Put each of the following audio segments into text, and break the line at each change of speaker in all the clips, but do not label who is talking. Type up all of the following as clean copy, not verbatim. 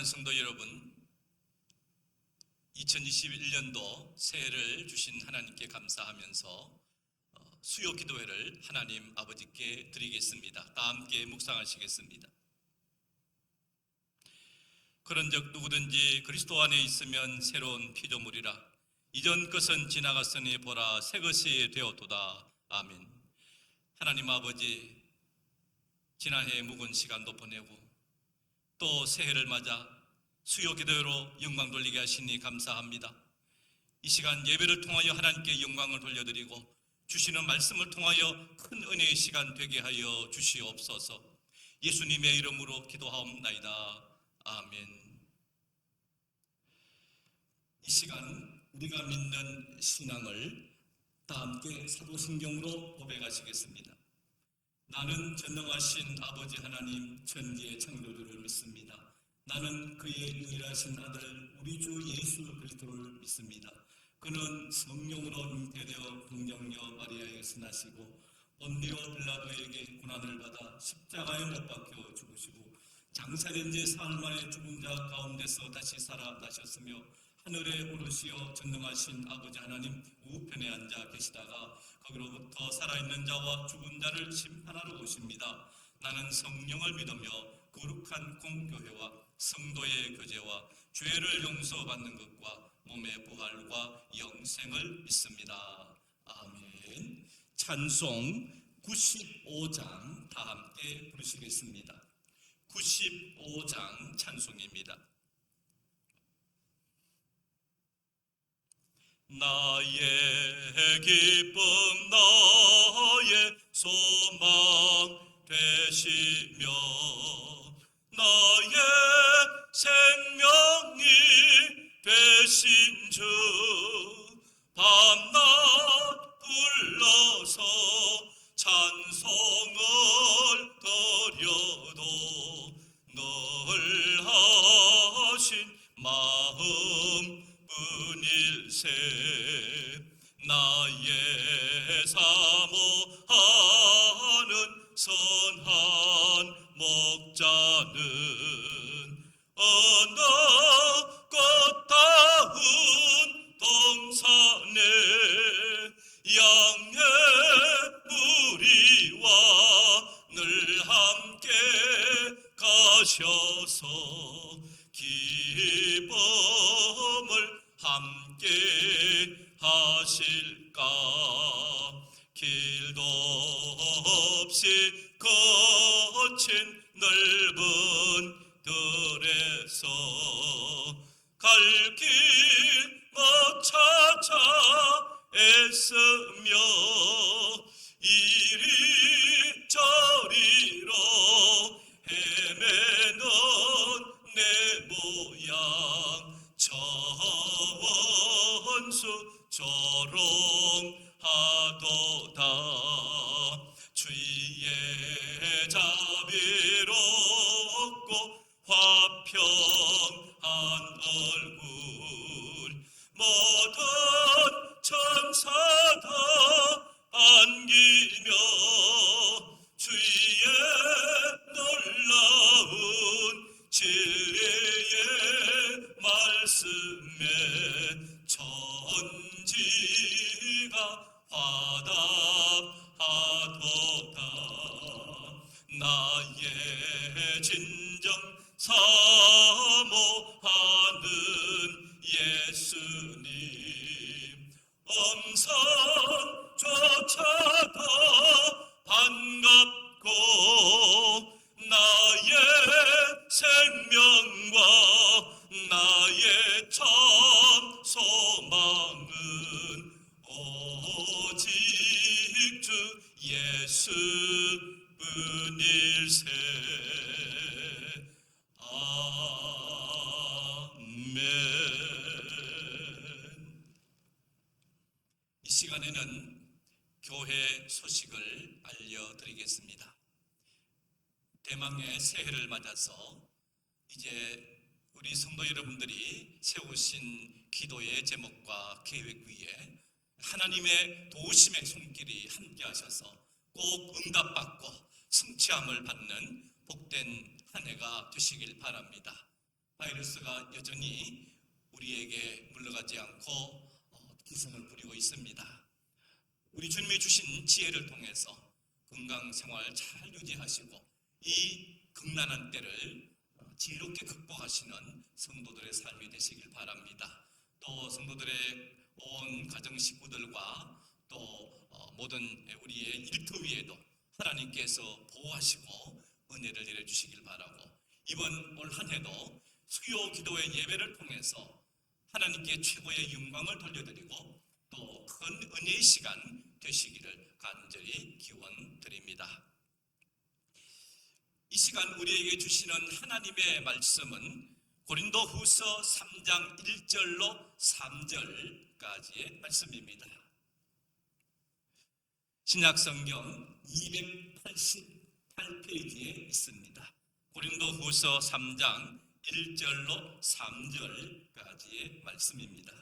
사랑하는 성도 여러분, 2021년도 새해를 주신 하나님께 감사하면서 수요 기도회를 하나님 아버지께 드리겠습니다. 다 함께 묵상하시겠습니다. 그런즉 누구든지 그리스도 안에 있으면 새로운 피조물이라. 이전 것은 지나갔으니 보라 새 것이 되었도다. 아멘. 하나님 아버지, 지난해 묵은 시간도 보내고 또 새해를 맞아 수요 기도회로 영광 돌리게 하시니 감사합니다. 이 시간 예배를 통하여 하나님께 영광을 돌려드리고 주시는 말씀을 통하여 큰 은혜의 시간 되게 하여 주시옵소서. 예수님의 이름으로 기도하옵나이다. 아멘. 이 시간 우리가 믿는 신앙을 다 함께 사도신경으로 고백하시겠습니다. 나는 전능하신 아버지 하나님 천지의 창조주를 믿습니다. 나는 그의 유일하신 아들 우리 주 예수 그리스도를 믿습니다. 그는 성령으로 잉태되어 동정녀 마리아에게서 나시고 본디오 빌라도에게 고난을 받아 십자가에 못 박혀 죽으시고 장사된 지 사흘 만에 죽은 자 가운데서 다시 살아나셨으며 하늘에 오르시어 전능하신 아버지 하나님 우편에 앉아 계시다가 거기로부터 살아있는 자와 죽은 자를 심판하러 오십니다. 나는 성령을 믿으며 거룩한 공교회와 성도의 교제와 죄를 용서받는 것과 몸의 부활과 영생을 믿습니다. 아멘. 찬송 95장 다 함께 부르시겠습니다. 95장 찬송입니다. 나의 기쁨 나의 소망 되시며 나의 생명이 되신 주 밤낮 불러서 찬송을 드려도 늘 하신 마음 뿐일세. 나의 사모하는 선한 목자는 어느 꽃다운 동산에 양의 무리와 늘 함께 가셔서 기쁨을 함께 하실까. 길도 없이 거친 넓은 들에서 갈 길 못 찾아 애쓰며 이리저리로 헤매는 내 모양 조롱하도다. 주의 자비롭고 화평한 얼굴 모든 천사 다 안기며 주의 놀라운 진리의 말씀에 천지가 화답하도다. 나의 진정 사모하는 예수님 엄선조차도 반갑고 나의 생명과 나의 참 소망은 오직 주 예수뿐일세. 아멘. 이 시간에는 교회 소식을 알려드리겠습니다. 대망의 새해를 맞아서 이제 우리 성도 여러분들이 세우신 기도의 제목과 계획 위에 하나님의 도우심의 손길이 함께 하셔서 꼭 응답받고 성취함을 받는 복된 한 해가 되시길 바랍니다. 바이러스가 여전히 우리에게 물러가지 않고 기승을 부리고 있습니다. 우리 주님이 주신 지혜를 통해서 건강 생활 잘 유지하시고 이 극난한 때를 지혜롭게 극복하시는 성도들의 삶이 되시길 바랍니다. 또 성도들의 온 가정 식구들과 또 모든 우리의 일터 위에도 하나님께서 보호하시고 은혜를 내려주시길 바라고, 이번 올 한 해도 수요 기도의 예배를 통해서 하나님께 최고의 영광을 돌려드리고 또 큰 은혜의 시간 되시기를 간절히 기원드립니다. 이 시간 우리에게 주시는 하나님의 말씀은 고린도후서 3장 1절로 3절까지의 말씀입니다. 신약성경 288페이지에 있습니다. 고린도후서 3장 1절로 3절까지의 말씀입니다.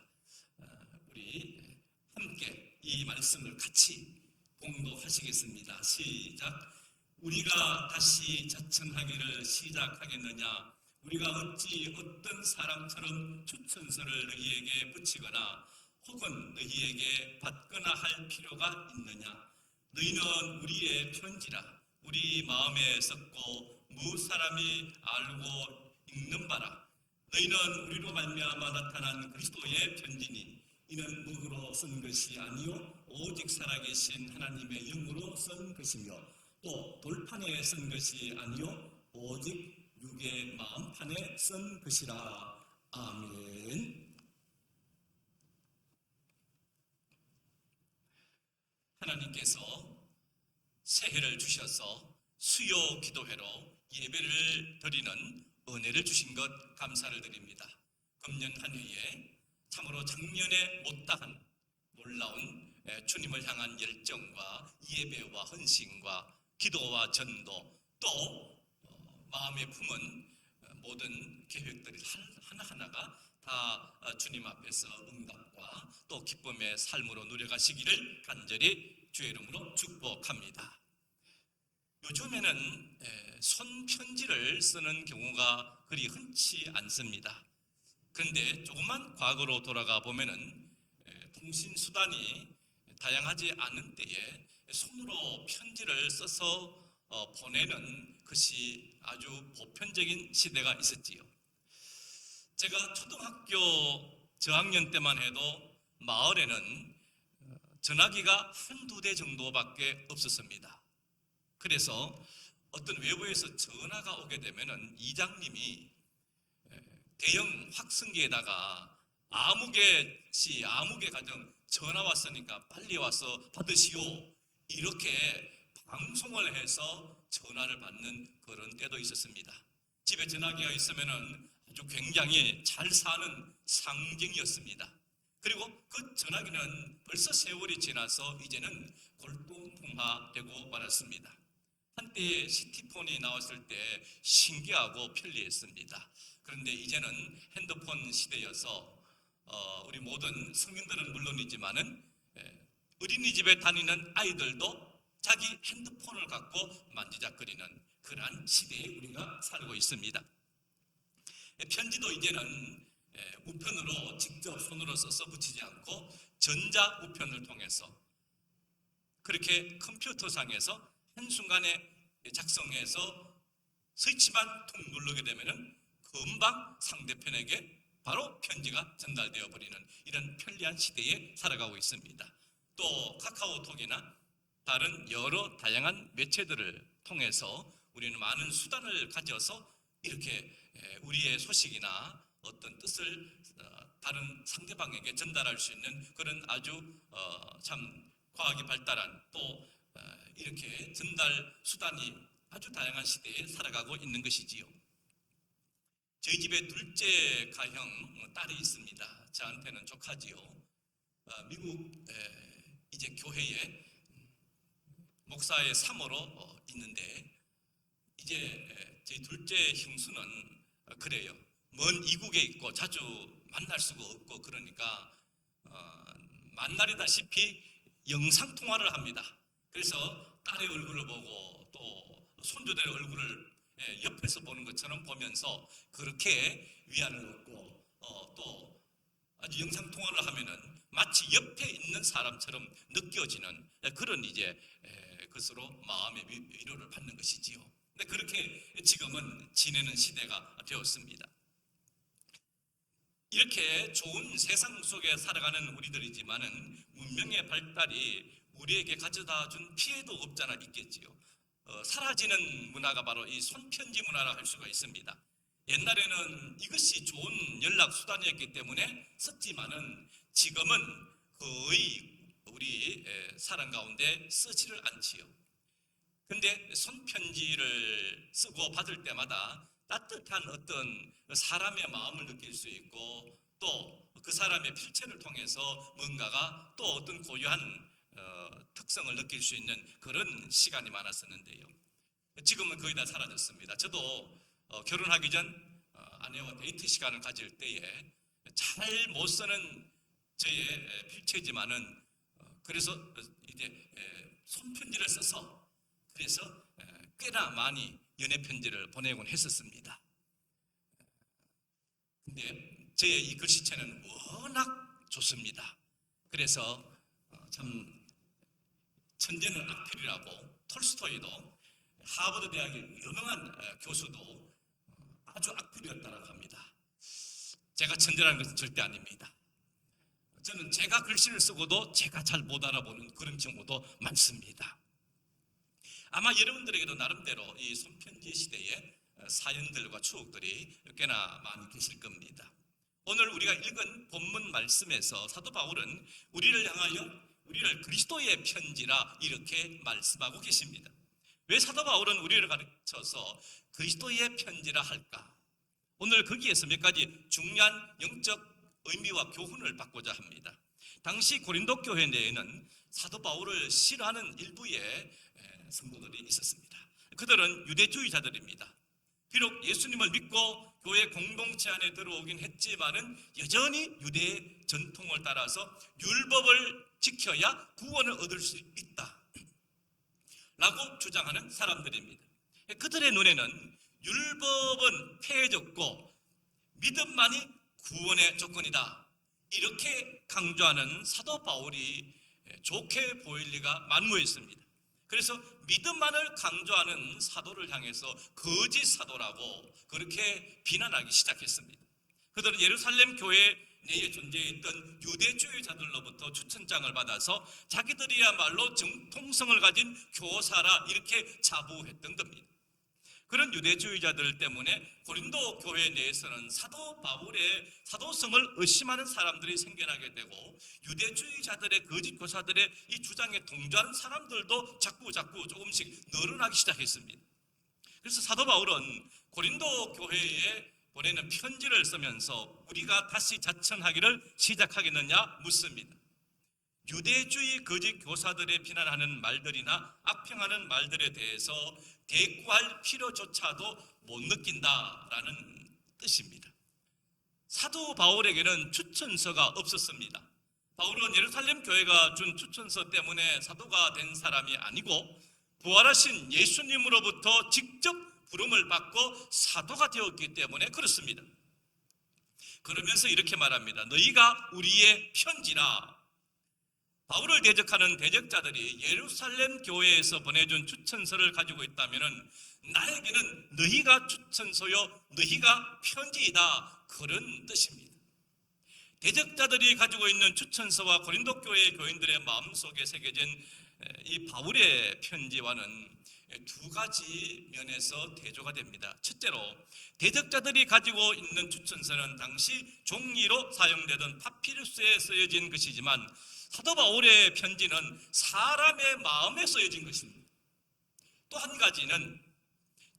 우리 함께 이 말씀을 같이 공독하시겠습니다. 시작. 우리가 다시 자청하기를 시작하겠느냐? 우리가 어찌 어떤 사람처럼 추천서를 너희에게 붙이거나 혹은 너희에게 받거나 할 필요가 있느냐? 너희는 우리의 편지라 우리 마음에 썩고 무사람이 알고 읽는 바라. 너희는 우리로 말미암아 나타난 그리스도의 편지니 이는 무으로 쓴 것이 아니요 오직 살아계신 하나님의 영으로 쓴 것이며 또 돌판에 쓴 것이 아니요 오직 육의 마음판에 쓴 것이라. 아멘. 하나님께서 새해를 주셔서 수요 기도회로 예배를 드리는 은혜를 주신 것 감사를 드립니다. 금년 한 해에 참으로 작년에 못다한 놀라운 주님을 향한 열정과 예배와 헌신과 기도와 전도, 또 마음에 품은 모든 계획들이 하나하나가 다 주님 앞에서 응답과 또 기쁨의 삶으로 누려가시기를 간절히 주의 이름으로 축복합니다. 요즘에는 손편지를 쓰는 경우가 그리 흔치 않습니다. 그런데 조금만 과거로 돌아가 보면은 통신수단이 다양하지 않은 때에 손으로 편지를 써서 보내는 것이 아주 보편적인 시대가 있었지요. 제가 초등학교 저학년 때만 해도 마을에는 전화기가 한두 대 정도밖에 없었습니다. 그래서 어떤 외부에서 전화가 오게 되면은 이장님이 대형 확성기에다가 아무개 가정 전화 왔으니까 빨리 와서 받으시오, 이렇게 방송을 해서 전화를 받는 그런 때도 있었습니다. 집에 전화기가 있으면은 아주 굉장히 잘 사는 상징이었습니다. 그리고 그 전화기는 벌써 세월이 지나서 이제는 골동품화되고 말았습니다. 한때 시티폰이 나왔을 때 신기하고 편리했습니다. 그런데 이제는 핸드폰 시대여서 우리 모든 성인들은 물론이지만은 어린이집에 다니는 아이들도 자기 핸드폰을 갖고 만지작거리는 그러한 시대에 우리가 살고 있습니다. 편지도 이제는 우편으로 직접 손으로 써서 붙이지 않고 전자 우편을 통해서 그렇게 컴퓨터상에서 한순간에 작성해서 스위치만 툭 누르게 되면은 금방 상대편에게 바로 편지가 전달되어 버리는 이런 편리한 시대에 살아가고 있습니다. 또 카카오톡이나 다른 여러 다양한 매체들을 통해서 우리는 많은 수단을 가져서 이렇게 우리의 소식이나 어떤 뜻을 다른 상대방에게 전달할 수 있는 그런 아주 참 과학이 발달한 또 이렇게 전달 수단이 아주 다양한 시대에 살아가고 있는 것이지요. 저희 집에 둘째 가형 딸이 있습니다. 저한테는 조카지요. 미국 이제 교회에 목사의 사모로 있는데 이제 저희 둘째 형수는 그래요. 먼 이국에 있고 자주 만날 수가 없고 그러니까 만날이다시피 영상통화를 합니다. 그래서 딸의 얼굴을 보고 또 손주들의 얼굴을 옆에서 보는 것처럼 보면서 그렇게 위안을 얻고 또 아주 영상통화를 하면은 마치 옆에 있는 사람처럼 느껴지는 그런 이제 것으로 마음의 위로를 받는 것이지요. 근데 그렇게 지금은 지내는 시대가 되었습니다. 이렇게 좋은 세상 속에 살아가는 우리들이지만은 문명의 발달이 우리에게 가져다 준 피해도 없잖아 있겠지요. 사라지는 문화가 바로 이 손편지 문화라 할 수가 있습니다. 옛날에는 이것이 좋은 연락 수단이었기 때문에 썼지만은 지금은 거의 우리 사람 가운데 쓰지를 않지요. 근데 손편지를 쓰고 받을 때마다 따뜻한 어떤 사람의 마음을 느낄 수 있고 또 그 사람의 필체를 통해서 뭔가가 또 어떤 고유한 특성을 느낄 수 있는 그런 시간이 많았었는데요. 지금은 거의 다 사라졌습니다. 저도 결혼하기 전 아내와 데이트 시간을 가질 때에 잘 못 쓰는 저의 필체지만은 그래서 이제 손편지를 써서 그래서 꽤나 많이 연애 편지를 보내곤 했었습니다. 근데 저의 이 글씨체는 워낙 좋습니다. 그래서 참 천재는 악필이라고 톨스토이도 하버드 대학의 유명한 교수도 아주 악필이었다고 합니다. 제가 천재라는 것은 절대 아닙니다. 저는 제가 글씨를 쓰고도 제가 잘 못 알아보는 그런 경우도 많습니다. 아마 여러분들에게도 나름대로 이 손편지 시대의 사연들과 추억들이 꽤나 많이 계실 겁니다. 오늘 우리가 읽은 본문 말씀에서 사도 바울은 우리를 향하여 우리를 그리스도의 편지라 이렇게 말씀하고 계십니다. 왜 사도 바울은 우리를 가르쳐서 그리스도의 편지라 할까? 오늘 거기에서 몇 가지 중요한 영적 의미와 교훈을 받고자 합니다. 당시 고린도 교회 내에는 사도 바울을 싫어하는 일부의 성도들이 있었습니다. 그들은 유대주의자들입니다. 비록 예수님을 믿고 교회 공동체 안에 들어오긴 했지만은 여전히 유대의 전통을 따라서 율법을 지켜야 구원을 얻을 수 있다 라고 주장하는 사람들입니다. 그들의 눈에는 율법은 폐해졌고 믿음만이 구원의 조건이다 이렇게 강조하는 사도 바울이 좋게 보일 리가 만무했습니다. 그래서 믿음만을 강조하는 사도를 향해서 거짓 사도라고 그렇게 비난하기 시작했습니다. 그들은 예루살렘 교회 내에 존재했던 유대주의자들로부터 추천장을 받아서 자기들이야말로 정통성을 가진 교사라 이렇게 자부했던 겁니다. 그런 유대주의자들 때문에 고린도 교회 내에서는 사도 바울의 사도성을 의심하는 사람들이 생겨나게 되고 유대주의자들의 거짓 교사들의 이 주장에 동조하는 사람들도 자꾸 조금씩 늘어나기 시작했습니다. 그래서 사도 바울은 고린도 교회에 보내는 편지를 쓰면서 우리가 다시 자천하기를 시작하겠느냐 묻습니다. 유대주의 거짓 교사들의 비난하는 말들이나 악평하는 말들에 대해서 대꾸할 필요조차도 못 느낀다라는 뜻입니다. 사도 바울에게는 추천서가 없었습니다. 바울은 예루살렘 교회가 준 추천서 때문에 사도가 된 사람이 아니고 부활하신 예수님으로부터 직접 부름을 받고 사도가 되었기 때문에 그렇습니다. 그러면서 이렇게 말합니다. 너희가 우리의 편지라. 바울을 대적하는 대적자들이 예루살렘 교회에서 보내준 추천서를 가지고 있다면 나에게는 너희가 추천서요 너희가 편지이다 그런 뜻입니다. 대적자들이 가지고 있는 추천서와 고린도 교회 교인들의 마음속에 새겨진 이 바울의 편지와는 두 가지 면에서 대조가 됩니다. 첫째로 대적자들이 가지고 있는 추천서는 당시 종이로 사용되던 파피루스에 쓰여진 것이지만 사도 바울의 편지는 사람의 마음에 쓰여진 것입니다. 또 한 가지는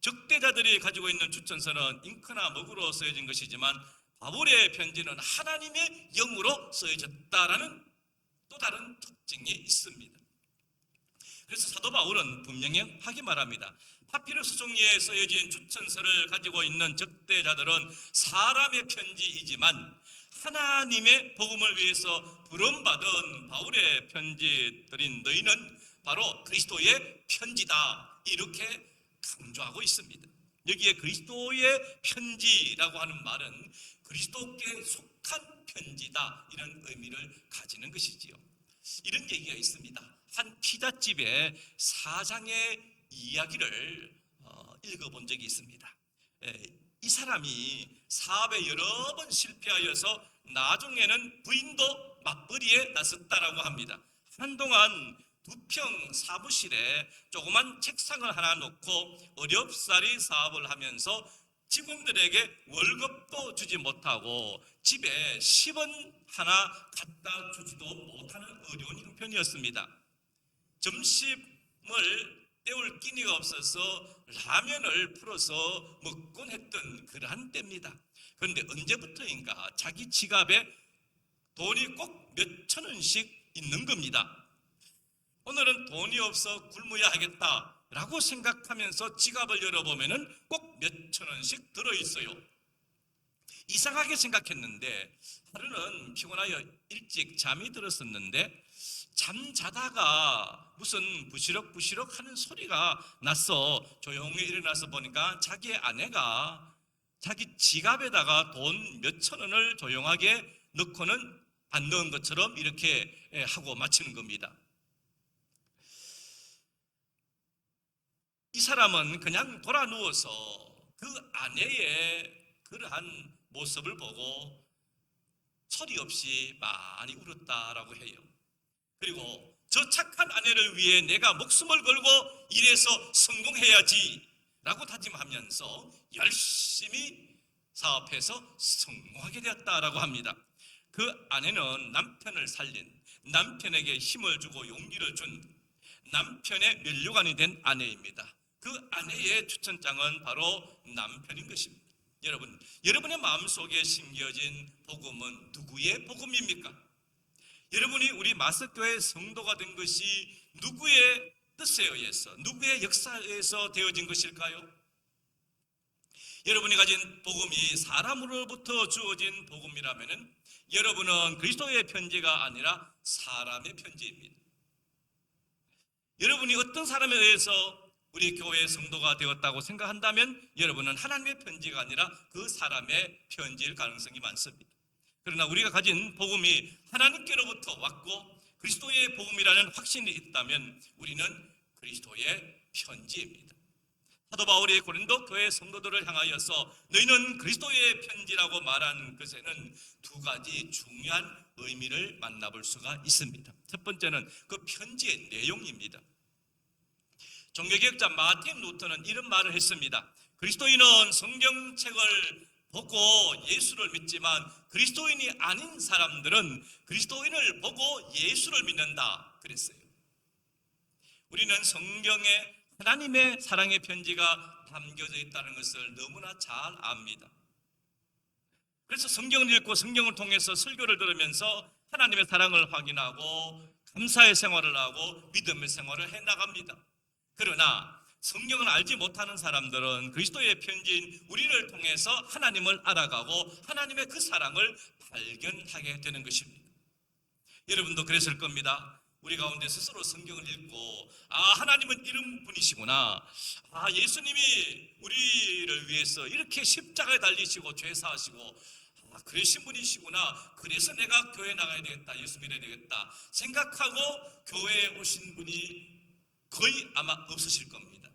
적대자들이 가지고 있는 추천서는 잉크나 먹으로 쓰여진 것이지만 바울의 편지는 하나님의 영으로 쓰여졌다라는 또 다른 특징이 있습니다. 그래서 사도 바울은 분명히 하게 말합니다. 파피루스 종이에 쓰여진 추천서를 가지고 있는 적대자들은 사람의 편지이지만 하나님의 복음을 위해서 부름받은 바울의 편지들인 너희는 바로 그리스도의 편지다 이렇게 강조하고 있습니다. 여기에 그리스도의 편지라고 하는 말은 그리스도께 속한 편지다, 이런 의미를 가지는 것이지요. 이런 얘기가 있습니다. 한 피자집의 사장의 이야기를 읽어본 적이 있습니다. 이 사람이 사업에 여러 번 실패하여서 나중에는 부인도 맞벌이에 나섰다라고 합니다. 한동안 2평 사무실에 조그만 책상을 하나 놓고 어렵사리 사업을 하면서 직원들에게 월급도 주지 못하고 집에 10원 하나 갖다 주지도 못하는 어려운 형편이었습니다. 점심을 때울 끼니가 없어서 라면을 풀어서 먹곤 했던 그러한 때입니다. 그런데 언제부터인가 자기 지갑에 돈이 꼭 몇천 원씩 있는 겁니다. 오늘은 돈이 없어 굶어야 하겠다라고 생각하면서 지갑을 열어보면 꼭 몇천 원씩 들어있어요. 이상하게 생각했는데 하루는 피곤하여 일찍 잠이 들었었는데 잠자다가 무슨 부시럭부시럭 하는 소리가 났어. 조용히 일어나서 보니까 자기의 아내가 자기 지갑에다가 돈 몇천 원을 조용하게 넣고는 안 넣은 것처럼 이렇게 하고 마치는 겁니다. 이 사람은 그냥 돌아 누워서 그 아내의 그러한 모습을 보고 소리 없이 많이 울었다라고 해요. 그리고 저 착한 아내를 위해 내가 목숨을 걸고 일해서 성공해야지 라고 다짐하면서 열심히 사업해서 성공하게 되었다라고 합니다. 그 아내는 남편을 살린, 남편에게 힘을 주고 용기를 준 남편의 면류관이 된 아내입니다. 그 아내의 추천장은 바로 남편인 것입니다. 여러분의 마음속에 심겨진 복음은 누구의 복음입니까? 여러분이 우리 마석교회 성도가 된 것이 누구의 뜻에 의해서, 누구의 역사에서 되어진 것일까요? 여러분이 가진 복음이 사람으로부터 주어진 복음이라면 여러분은 그리스도의 편지가 아니라 사람의 편지입니다. 여러분이 어떤 사람에 의해서 우리 교회의 성도가 되었다고 생각한다면 여러분은 하나님의 편지가 아니라 그 사람의 편지일 가능성이 많습니다. 그러나 우리가 가진 복음이 하나님께로부터 왔고 그리스도의 복음이라는 확신이 있다면 우리는 그리스도의 편지입니다. 사도 바울이 고린도 교회 성도들을 향하여서 너희는 그리스도의 편지라고 말한 것에는 두 가지 중요한 의미를 만나볼 수가 있습니다. 첫 번째는 그 편지의 내용입니다. 종교개혁자 마틴 루터는 이런 말을 했습니다. 그리스도인은 성경책을 보고 예수를 믿지만 그리스도인이 아닌 사람들은 그리스도인을 보고 예수를 믿는다 그랬어요. 우리는 성경에 하나님의 사랑의 편지가 담겨져 있다는 것을 너무나 잘 압니다. 그래서 성경을 읽고 성경을 통해서 설교를 들으면서 하나님의 사랑을 확인하고 감사의 생활을 하고 믿음의 생활을 해나갑니다. 그러나 성경을 알지 못하는 사람들은 그리스도의 편지인 우리를 통해서 하나님을 알아가고 하나님의 그 사랑을 발견하게 되는 것입니다. 여러분도 그랬을 겁니다. 우리 가운데 스스로 성경을 읽고 하나님은 이런 분이시구나, 예수님이 우리를 위해서 이렇게 십자가에 달리시고 죄사하시고 그러신 분이시구나, 그래서 내가 교회 나가야 되겠다, 예수 믿어야 되겠다 생각하고 교회에 오신 분이 거의 아마 없으실 겁니다.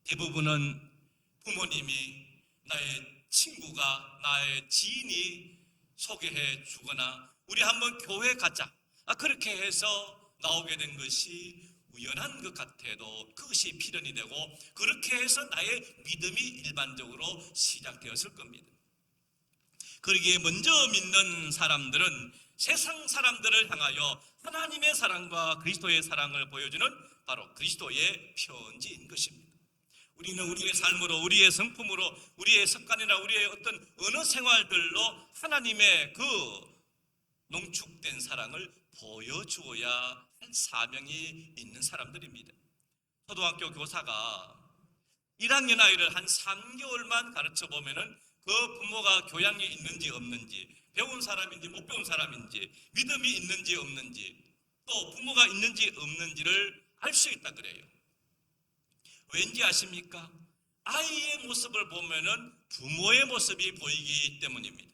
대부분은 부모님이, 나의 친구가, 나의 지인이 소개해 주거나 우리 한번 교회 가자, 그렇게 해서 나오게 된 것이 우연한 것 같아도 그것이 필연이 되고 그렇게 해서 나의 믿음이 일반적으로 시작되었을 겁니다. 그러기에 먼저 믿는 사람들은 세상 사람들을 향하여 하나님의 사랑과 그리스도의 사랑을 보여주는 바로 그리스도의 편지인 것입니다. 우리는 우리의 삶으로, 우리의 성품으로, 우리의 습관이나 우리의 어떤 언어 생활들로 하나님의 그 농축된 사랑을 보여주어야 할 사명이 있는 사람들입니다. 초등학교 교사가 1학년 아이를 한 3개월만 가르쳐 보면은 그 부모가 교양이 있는지 없는지, 배운 사람인지 못 배운 사람인지, 믿음이 있는지 없는지, 또 부모가 있는지 없는지를 알 수 있다 그래요. 왠지 아십니까? 아이의 모습을 보면은 부모의 모습이 보이기 때문입니다.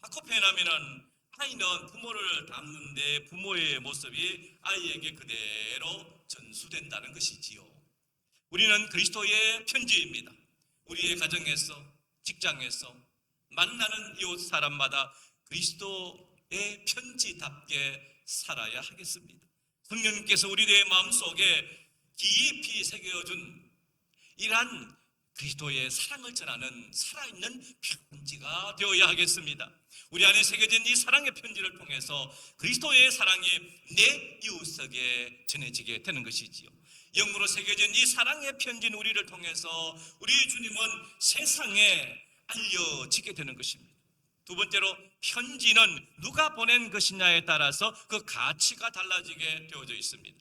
하코페나미는 아이는 부모를 닮는데 부모의 모습이 아이에게 그대로 전수된다는 것이지요. 우리는 그리스도의 편지입니다. 우리의 가정에서, 직장에서 만나는 이웃 사람마다 그리스도의 편지답게 살아야 하겠습니다. 성령님께서 우리의 마음속에 깊이 새겨준 이러한 그리스도의 사랑을 전하는 살아있는 편지가 되어야 하겠습니다. 우리 안에 새겨진 이 사랑의 편지를 통해서 그리스도의 사랑이 내 이웃에게 전해지게 되는 것이지요. 영으로 새겨진 이 사랑의 편지는 우리를 통해서 우리 주님은 세상에 알려지게 되는 것입니다. 두 번째로, 편지는 누가 보낸 것이냐에 따라서 그 가치가 달라지게 되어져 있습니다.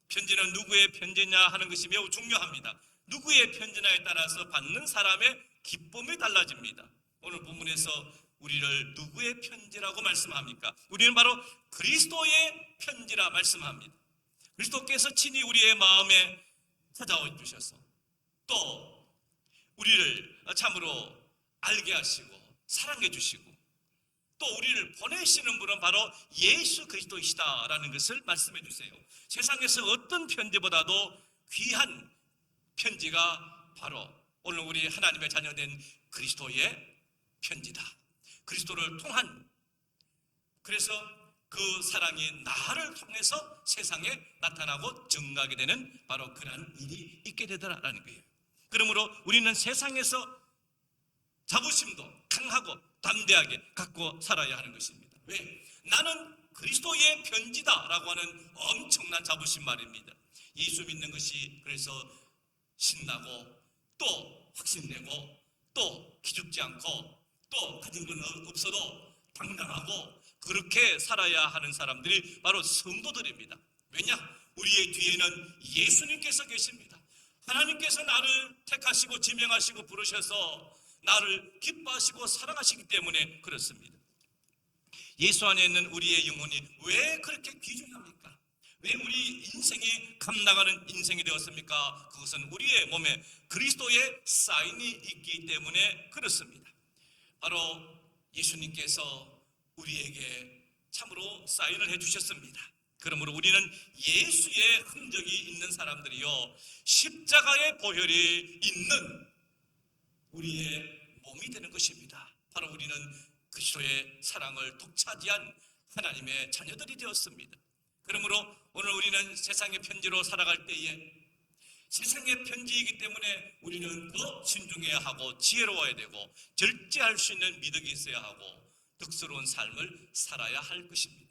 편지는 누구의 편지냐 하는 것이 매우 중요합니다. 누구의 편지냐에 따라서 받는 사람의 기쁨이 달라집니다. 오늘 본문에서 우리를 누구의 편지라고 말씀합니까? 우리는 바로 그리스도의 편지라 말씀합니다. 그리스도께서 친히 우리의 마음에 찾아와 주셔서 또 우리를 참으로 알게 하시고 사랑해 주시고 또 우리를 보내시는 분은 바로 예수 그리스도이시다라는 것을 말씀해 주세요. 세상에서 어떤 편지보다도 귀한 편지가 바로 오늘 우리 하나님의 자녀된 그리스도의 편지다. 그리스도를 통한, 그래서 그 사랑이 나를 통해서 세상에 나타나고 증가하게 되는 바로 그러한 일이 있게 되더라라는 거예요. 그러므로 우리는 세상에서 자부심도 강하고 담대하게 갖고 살아야 하는 것입니다. 왜? 나는 그리스도의 편지다라고 하는 엄청난 자부심 말입니다. 예수 믿는 것이 그래서 신나고 또 확신되고 또 기죽지 않고 또 가진 건 없어도 당당하고 그렇게 살아야 하는 사람들이 바로 성도들입니다. 왜냐? 우리의 뒤에는 예수님께서 계십니다. 하나님께서 나를 택하시고 지명하시고 부르셔서 나를 기뻐하시고 사랑하시기 때문에 그렇습니다. 예수 안에 있는 우리의 영혼이 왜 그렇게 귀중합니까? 왜 우리 인생이 감나가는 인생이 되었습니까? 그것은 우리의 몸에 그리스도의 사인이 있기 때문에 그렇습니다. 바로 예수님께서 우리에게 참으로 사인을 해주셨습니다. 그러므로 우리는 예수의 흔적이 있는 사람들이요, 십자가의 보혈이 있는 우리의 몸이 되는 것입니다. 바로 우리는 그리스도의 사랑을 독차지한 하나님의 자녀들이 되었습니다. 그러므로 오늘 우리는 세상의 편지로 살아갈 때에 세상의 편지이기 때문에 우리는 더 신중해야 하고 지혜로워야 되고 절제할 수 있는 미덕이 있어야 하고 덕스러운 삶을 살아야 할 것입니다.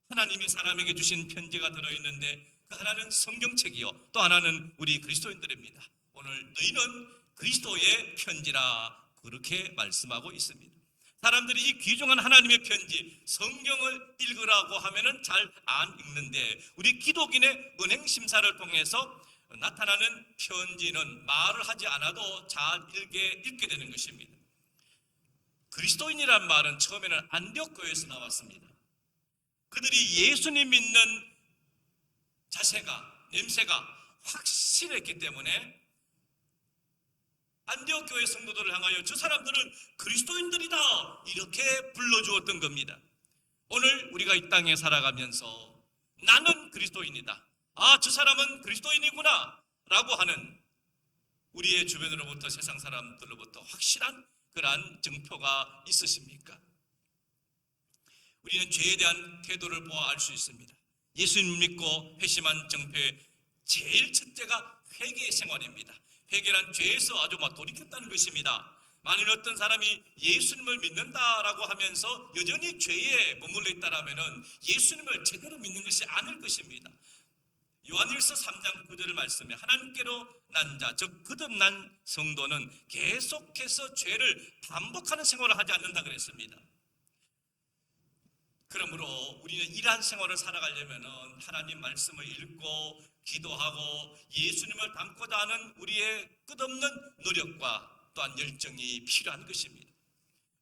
하나님이 사람에게 주신 편지가 들어있는데 그 하나는 성경책이요, 또 하나는 우리 그리스도인들입니다. 오늘 너희는 그리스도의 편지라 그렇게 말씀하고 있습니다. 사람들이 이 귀중한 하나님의 편지 성경을 읽으라고 하면은 잘 안 읽는데 우리 기독인의 은행 심사를 통해서 나타나는 편지는 말을 하지 않아도 잘 읽게 되는 것입니다. 그리스도인이란 말은 처음에는 안디옥 교회에서 나왔습니다. 그들이 예수님 믿는 자세가, 냄새가 확실했기 때문에 안디옥 교회 성도들을 향하여 저 사람들은 그리스도인들이다 이렇게 불러주었던 겁니다. 오늘 우리가 이 땅에 살아가면서 나는 그리스도인이다, 아, 저 사람은 그리스도인이구나 라고 하는 우리의 주변으로부터, 세상 사람들로부터 확실한 그러한 증표가 있으십니까? 우리는 죄에 대한 태도를 보아 알 수 있습니다. 예수님 믿고 회심한 정표의 제일 첫째가 회개의 생활입니다. 회개란 죄에서 아주 돌이켰다는 것입니다. 만일 어떤 사람이 예수님을 믿는다라고 하면서 여전히 죄에 머물러 있다라면은 예수님을 제대로 믿는 것이 아닐 것입니다. 요한일서 3장 9절을 말씀에 하나님께로 난 자, 즉 거듭난 성도는 계속해서 죄를 반복하는 생활을 하지 않는다 그랬습니다. 그러므로 우리는 이러한 생활을 살아가려면 하나님 말씀을 읽고 기도하고 예수님을 닮고자 하는 우리의 끝없는 노력과 또한 열정이 필요한 것입니다.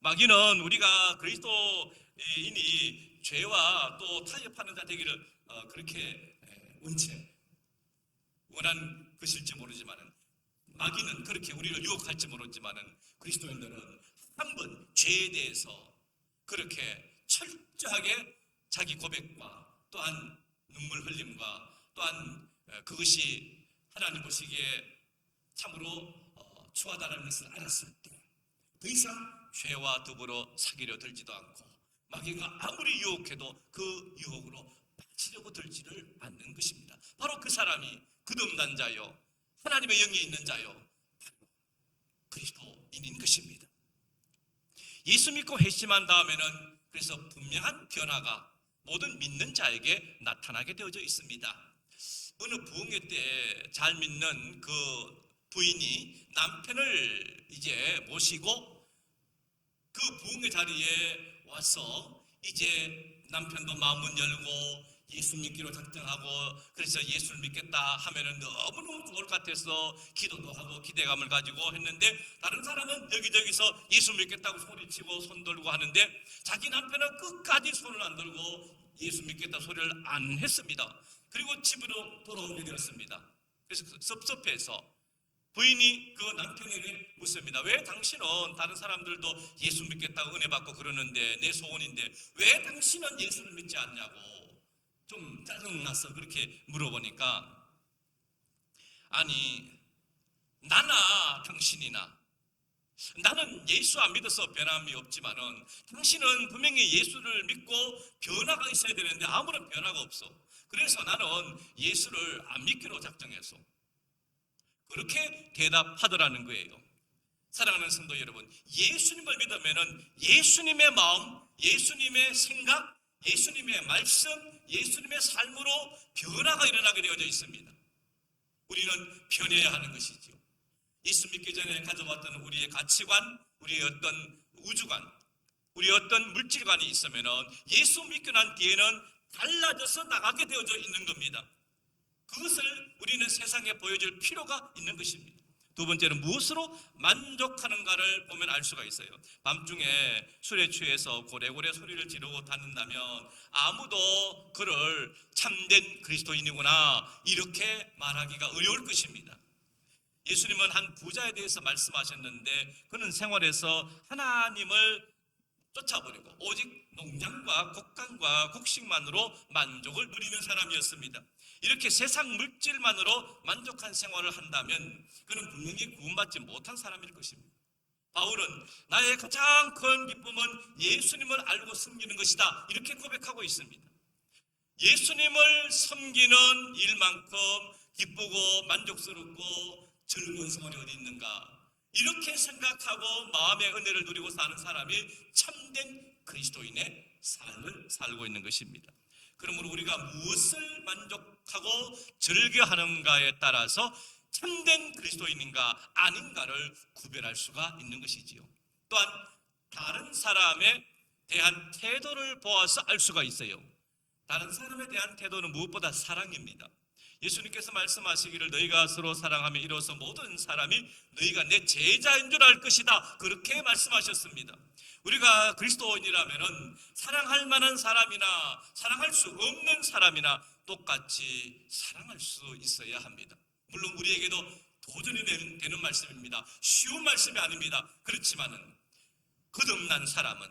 마귀는 우리가 그리스도인이 죄와 또 타협하는 자 되기를 그렇게 원한 것일지 모르지만 마귀는 그렇게 우리를 유혹할지 모르지만은 그리스도인들은 한 번 죄에 대해서 그렇게 철저하게 자기 고백과 또한 눈물 흘림과 또한 그것이 하나님 보시기에 참으로 추하다는 것을 알았을 때 더 이상 죄와 더불어 사귀려 들지도 않고 마귀가 아무리 유혹해도 그 유혹으로 빠지려고 들지를 않는 것입니다. 바로 그 사람이 거듭난 자요, 하나님의 영이 있는 자요, 그리스도인인 것입니다. 예수 믿고 회심한 다음에는 그래서 분명한 변화가 모든 믿는 자에게 나타나게 되어져 있습니다. 어느 부흥회 때 잘 믿는 그 부인이 남편을 이제 모시고 그 부흥회 자리에 와서 이제 남편도 마음은 열고 예수 믿기로 작정하고 그래서 예수를 믿겠다 하면은 너무너무 좋을 것 같아서 기도도 하고 기대감을 가지고 했는데 다른 사람은 여기저기서 예수 믿겠다고 소리치고 손 들고 하는데 자기 남편은 끝까지 손을 안 들고 예수 믿겠다 소리를 안 했습니다. 그리고 집으로 돌아오게 되었습니다. 그래서 섭섭해서 부인이 그 남편에게 묻습니다. 왜 당신은 다른 사람들도 예수 믿겠다고 은혜 받고 그러는데 내 소원인데 왜 당신은 예수를 믿지 않냐고 좀 짜증나서 그렇게 물어보니까 아니 나나 당신이나 나는 예수 안 믿어서 변함이 없지만은 당신은 분명히 예수를 믿고 변화가 있어야 되는데 아무런 변화가 없어. 그래서 나는 예수를 안 믿기로 작정했어. 그렇게 대답하더라는 거예요. 사랑하는 성도 여러분, 예수님을 믿으면은 예수님의 마음, 예수님의 생각, 예수님의 말씀, 예수님의 삶으로 변화가 일어나게 되어져 있습니다. 우리는 변해야 하는 것이죠. 예수 믿기 전에 가져왔던 우리의 가치관, 우리의 어떤 우주관, 우리의 어떤 물질관이 있으면은 예수 믿고 난 뒤에는 달라져서 나가게 되어져 있는 겁니다. 그것을 우리는 세상에 보여줄 필요가 있는 것입니다. 두 번째는 무엇으로 만족하는가를 보면 알 수가 있어요. 밤중에 술에 취해서 고래고래 소리를 지르고 다닌다면 아무도 그를 참된 그리스도인이구나 이렇게 말하기가 어려울 것입니다. 예수님은 한 부자에 대해서 말씀하셨는데 그는 생활에서 하나님을 쫓아버리고 오직 농장과 곡간과 곡식만으로 만족을 누리는 사람이었습니다. 이렇게 세상 물질만으로 만족한 생활을 한다면 그는 분명히 구원받지 못한 사람일 것입니다. 바울은 나의 가장 큰 기쁨은 예수님을 알고 섬기는 것이다 이렇게 고백하고 있습니다. 예수님을 섬기는 일만큼 기쁘고 만족스럽고 즐거운 생활이 어디 있는가, 이렇게 생각하고 마음의 은혜를 누리고 사는 사람이 참된 그리스도인의 삶을 살고 있는 것입니다. 그러므로 우리가 무엇을 만족하고 즐겨하는가에 따라서 참된 그리스도인인가 아닌가를 구별할 수가 있는 것이지요. 또한 다른 사람에 대한 태도를 보아서 알 수가 있어요. 다른 사람에 대한 태도는 무엇보다 사랑입니다. 예수님께서 말씀하시기를 너희가 서로 사랑하며 이로써 모든 사람이 너희가 내 제자인 줄 알 것이다 그렇게 말씀하셨습니다. 우리가 그리스도인이라면은 사랑할 만한 사람이나 사랑할 수 없는 사람이나 똑같이 사랑할 수 있어야 합니다. 물론 우리에게도 도전이 되는 말씀입니다. 쉬운 말씀이 아닙니다. 그렇지만은 거듭난 사람은,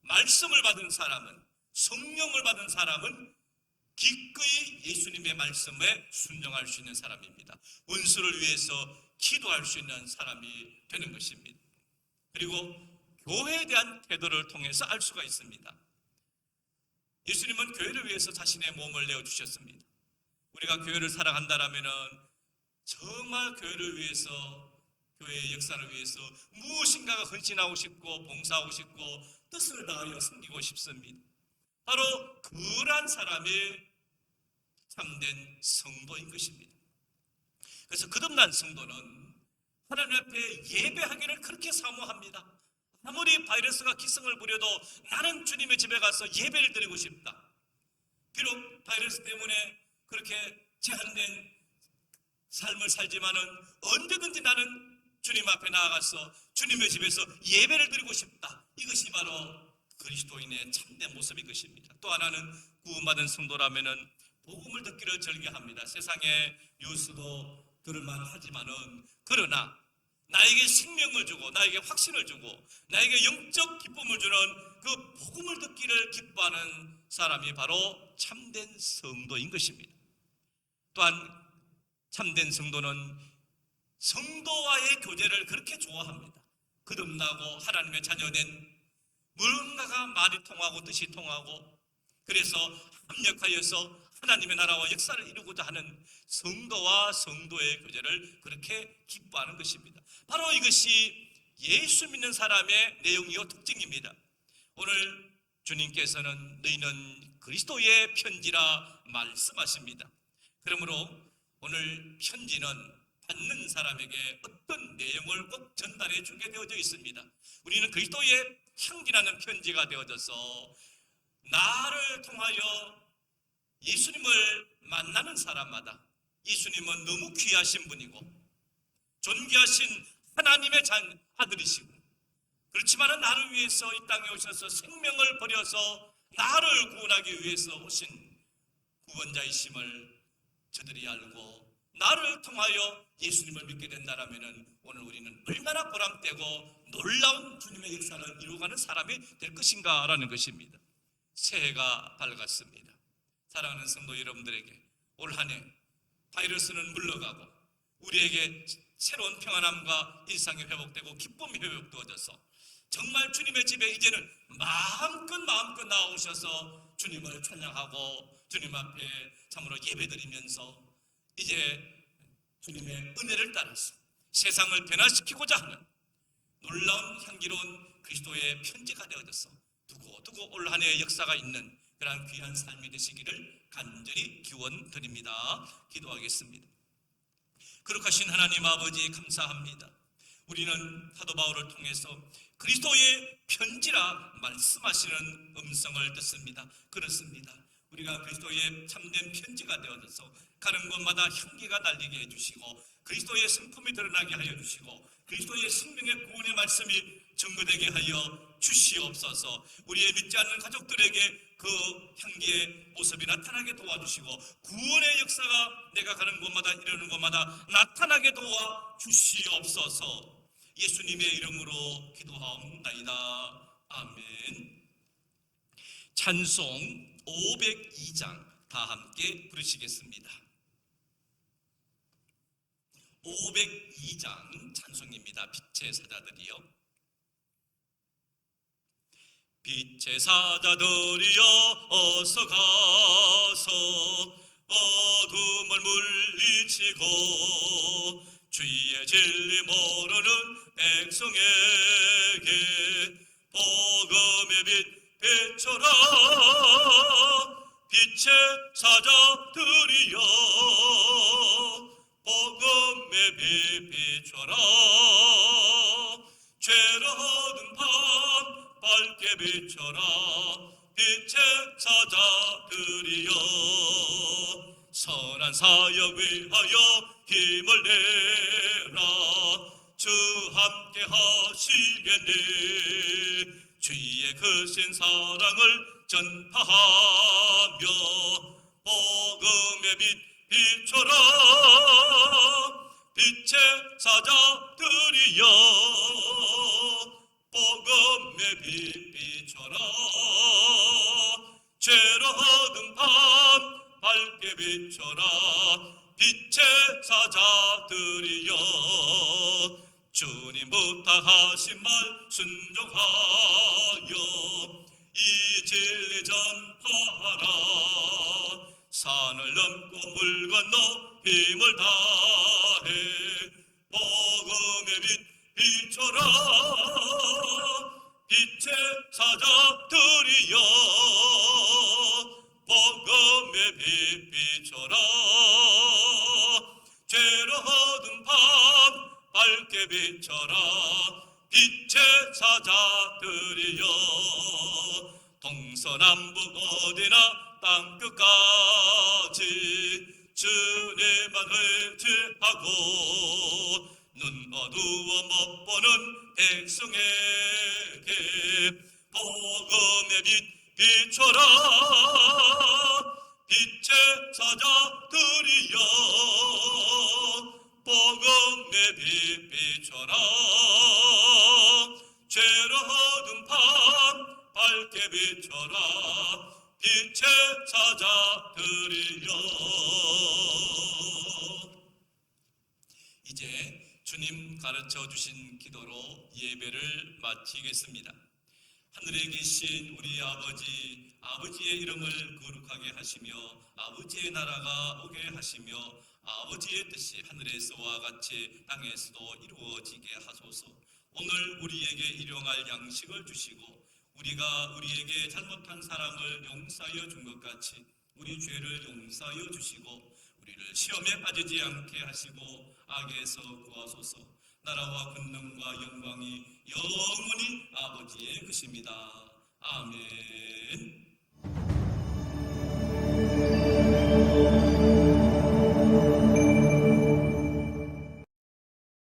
말씀을 받은 사람은, 성령을 받은 사람은 기꺼이 예수님의 말씀에 순종할 수 있는 사람입니다. 원수를 위해서 기도할 수 있는 사람이 되는 것입니다. 그리고 교회에 대한 태도를 통해서 알 수가 있습니다. 예수님은 교회를 위해서 자신의 몸을 내어주셨습니다. 우리가 교회를 사랑한다라면은 정말 교회를 위해서, 교회의 역사를 위해서 무엇인가가 헌신하고 싶고 봉사하고 싶고 뜻을 다하여 섬기고 싶습니다. 바로 그러한 사람이 참된 성도인 것입니다. 그래서 거듭난 성도는 하나님 앞에 예배하기를 그렇게 사모합니다. 아무리 바이러스가 기승을 부려도 나는 주님의 집에 가서 예배를 드리고 싶다. 비록 바이러스 때문에 그렇게 제한된 삶을 살지만은 언제든지 나는 주님 앞에 나아가서 주님의 집에서 예배를 드리고 싶다. 이것이 바로 그리스도인의 참된 모습인 것입니다. 또 하나는 구원받은 성도라면은 복음을 듣기를 즐겨합니다. 세상의 뉴스도 들을만 하지만은, 그러나 나에게 생명을 주고 나에게 확신을 주고 나에게 영적 기쁨을 주는 그 복음을 듣기를 기뻐하는 사람이 바로 참된 성도인 것입니다. 또한 참된 성도는 성도와의 교제를 그렇게 좋아합니다. 거듭나고 하나님의 자녀된, 무언가가 말이 통하고 뜻이 통하고, 그래서 합력하여서 하나님의 나라와 역사를 이루고자 하는 성도와 성도의 교제를 그렇게 기뻐하는 것입니다. 바로 이것이 예수 믿는 사람의 내용이요 특징입니다. 오늘 주님께서는 너희는 그리스도의 편지라 말씀하십니다. 그러므로 오늘 편지는 받는 사람에게 어떤 내용을 꼭 전달해 주게 되어져 있습니다. 우리는 그리스도의 향기나는 편지가 되어져서 나를 통하여 예수님을 만나는 사람마다 예수님은 너무 귀하신 분이고 존귀하신 하나님의 아들이시고, 그렇지만 나를 위해서 이 땅에 오셔서 생명을 버려서 나를 구원하기 위해서 오신 구원자이심을 저들이 알고 나를 통하여 예수님을 믿게 된다라면 오늘 우리는 얼마나 보람되고 놀라운 주님의 역사를 이루어가는 사람이 될 것인가라는 것입니다. 새해가 밝았습니다. 사랑하는 성도 여러분들에게 올 한 해 바이러스는 물러가고 우리에게 새로운 평안함과 일상이 회복되고 기쁨이 회복되어져서 정말 주님의 집에 이제는 마음껏 나오셔서 주님을 찬양하고 주님 앞에 참으로 예배드리면서 이제 주님의 은혜를 따라서 세상을 변화시키고자 하는 놀라운 향기로운 그리스도의 편지가 되어져서 두고 올 한 해의 역사가 있는 그러한 귀한 삶이 되시기를 간절히 기원드립니다. 기도하겠습니다. 거룩하신 하나님 아버지 감사합니다. 우리는 사도 바울을 통해서 그리스도의 편지라 말씀하시는 음성을 듣습니다. 그렇습니다. 우리가 그리스도의 참된 편지가 되어져서 가는 곳마다 향기가 날리게 해주시고 그리스도의 성품이 드러나게 하여 주시고 그리스도의 생명의 구원의 말씀이 증거되게 하여 주시옵소서. 우리의 믿지 않는 가족들에게 그 향기의 모습이 나타나게 도와주시고 구원의 역사가 내가 가는 곳마다 이르는 곳마다 나타나게 도와 주시옵소서. 예수님의 이름으로 기도하옵나이다. 아멘. 찬송 502장 다 함께 부르시겠습니다. 502장 찬송입니다. 빛의 사자들이여. 빛의 사자들이여 어서 가서 어둠을 물리치고 주의 진리 모르는 백성에게 복음의 빛 비춰라. 빛의 사자들이여 복음의 빛 비춰라. 죄로 얻은 밤 밝게 비춰라. 빛의 사자들이여 선한 사역 위하여 힘을 내라. 주 함께 하시겠네. 주의 크신 사랑을 전파하며 복음의 빛 비춰라. 빛의 사자들이여 복음의 빛 비춰라. 죄로 얻은 밤 밝게 비춰라. 빛의 사자들이여 주님 부탁하신 말 순종하여 이 진리 전파하라. 산을 넘고 물 건너 힘을 다해 복음의 빛 비춰라. 빛의 사자들이여 복음의 빛 비춰라. 죄로 얻은 밤 밝게 비춰라. 빛의 사자들이여 동서남북 어디나 땅끝까지 주님만 의지하고 눈 어두워 못 보는 백성에게 복음의 빛 비춰라. 빛의 사자들이여 빛 비춰라. 죄로 어두운 밤 밝게 비춰라. 빛에 찾아드리려. 이제 주님 가르쳐 주신 기도로 예배를 마치겠습니다. 하늘에 계신 우리 아버지, 아버지의 이름을 거룩하게 하시며 아버지의 나라가 오게 하시며 아버지의 뜻이 하늘에서와 같이 땅에서도 이루어지게 하소서. 오늘 우리에게 일용할 양식을 주시고 우리가 우리에게 잘못한 사람을 용서하여 준 것 같이 우리 죄를 용서하여 주시고 우리를 시험에 빠지지 않게 하시고 악에서 구하소서. 나라와 권능과 영광이 영원히 아버지의 것입니다. 아멘.